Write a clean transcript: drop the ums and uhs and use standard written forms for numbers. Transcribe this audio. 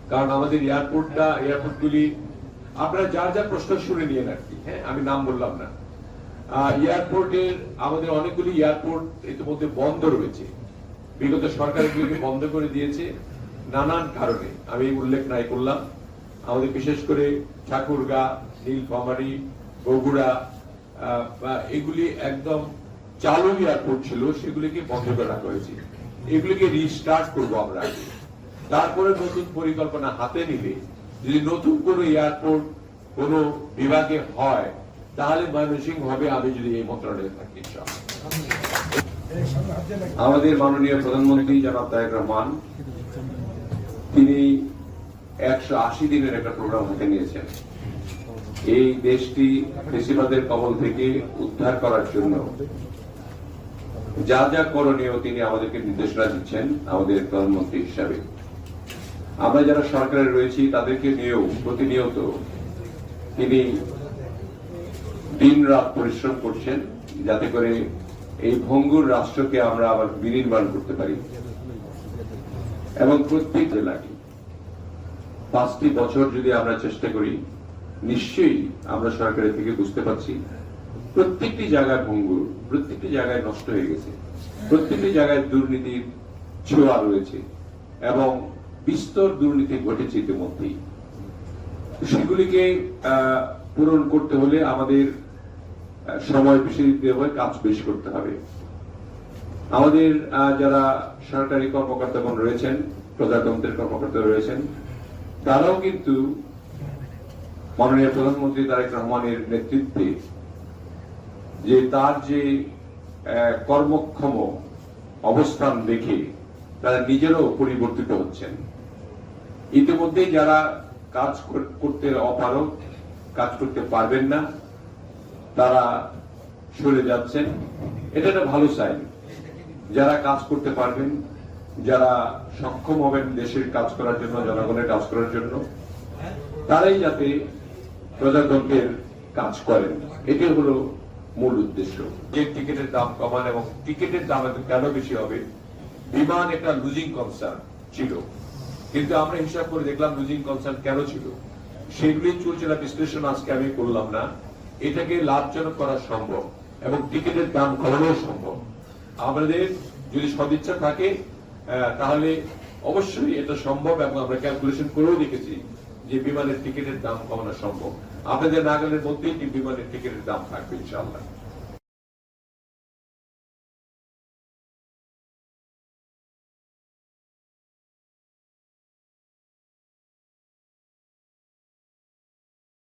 কারণ আমাদের এয়ারপোর্টগুলি আপনারা যার যার প্রশ্ন শুনে নিয়েন আর কি। হ্যাঁ, আমি নাম বললাম না। এয়ারপোর্টের আমাদের অনেকগুলি এয়ারপোর্ট ইতিমধ্যে বন্ধ রয়েছে, বিগত সরকার এগুলিকে বন্ধ করে দিয়েছে নানান কারণে, আমি উল্লেখ নাই করলাম। আমাদের বিশেষ করে ঠাকুরগাঁ, নীলফামারী, বগুড়া এগুলি একদম চালু এয়ারপোর্ট ছিল, সেগুলিকে বন্ধ করে রাখা হয়েছে। এগুলিকে রিস্টার্ট করবো আমরা। তারপরে নতুন পরিকল্পনা হাতে নিলে যদি নতুন কোন এয়ারপোর্ট কোন বিভাগে হয়, তাহলে ময়মনসিংহ হবে, আমি যদি এই মন্ত্রণালয়ে থাকি। আমাদের মাননীয় প্রধানমন্ত্রী জনাব তারেক রহমান, তিনি 180 দিনের একটা প্রোগ্রাম হাতে নিয়েছেন এই দেশটি ফ্যাসিবাদের কবল থেকে উদ্ধার করার জন্য। যা যা করণীয় তিনি আমাদেরকে নির্দেশনা দিচ্ছেন আমাদের প্রধানমন্ত্রী হিসাবে। আমরা যারা সরকারে রয়েছি তাদেরকে নিয়েও প্রতিনিয়ত তিনি দিন রাত পরিশ্রম করছেন, যাতে করে এই ভঙ্গুর রাষ্ট্রকে আমরা আবার বিনির্মাণ করতে পারি। এবং প্রত্যেক জেলাকে 5টি বছর যদি আমরা চেষ্টা করি, নিশ্চয়ই আমরা সরকারের থেকে বুঝতে পারছি প্রত্যেকটি জায়গায় ভঙ্গুর, প্রত্যেকটি জায়গায় নষ্ট হয়ে গেছে, প্রত্যেকটি জায়গায় দুর্নীতির ছোঁয়া রয়েছে এবং বিস্তর দুর্নীতি ঘটেছে ইতিমধ্যেই। সেগুলিকে পূরণ করতে হলে আমাদের সময় বেশি দিতে হবে, কাজ বেশি করতে হবে। আমাদের যারা সরকারি কর্মকর্তাগণ রয়েছেন, প্রজাতন্ত্রের কর্মকর্তা রয়েছেন, তারাও কিন্তু মাননীয় প্রধানমন্ত্রী তারেক রহমানের নেতৃত্বে যে তার যে কর্মক্ষম অবস্থান দেখে তারা নিজেরও পরিবর্তিত হচ্ছেন। ইতিমধ্যে যারা কাজ করতে অপারগ, কাজ করতে পারবেন না, তারা সরে যাচ্ছেন। এটা একটা ভালো সাইন। যারা কাজ করতে পারবেন, যারা সক্ষম হবেন দেশের কাজ করার জন্য, জনগণের কাজ করার জন্য, তারাই যাতে প্রজাতন্ত্রের কাজ করেন, এটাই হলো মূল উদ্দেশ্য। যে টিকিটের দাম কমান এবং টিকিটের দাম কেন বেশি হবে, বিমান একটা লুজিং কনসার্ন ছিল, কিন্তু আমরা হিসাব করে দেখলাম লুজিং কনসার্ন কেন ছিল, সেগুলি চুলচেরা বিশ্লেষণ আজকে আমি করলাম না। এটাকে লাভজনক করা সম্ভব এবং টিকিটের দাম কমানো সম্ভব। আমাদের যদি সদিচ্ছা থাকে তাহলে অবশ্যই এটা সম্ভব এবং আমরা ক্যালকুলেশন করেও দেখেছি যে বিমানের টিকিটের দাম কমানো সম্ভব। আপনাদের নাগালের মধ্যেই বিমানের টিকিটের দাম থাকবে ইনশাআল্লাহ।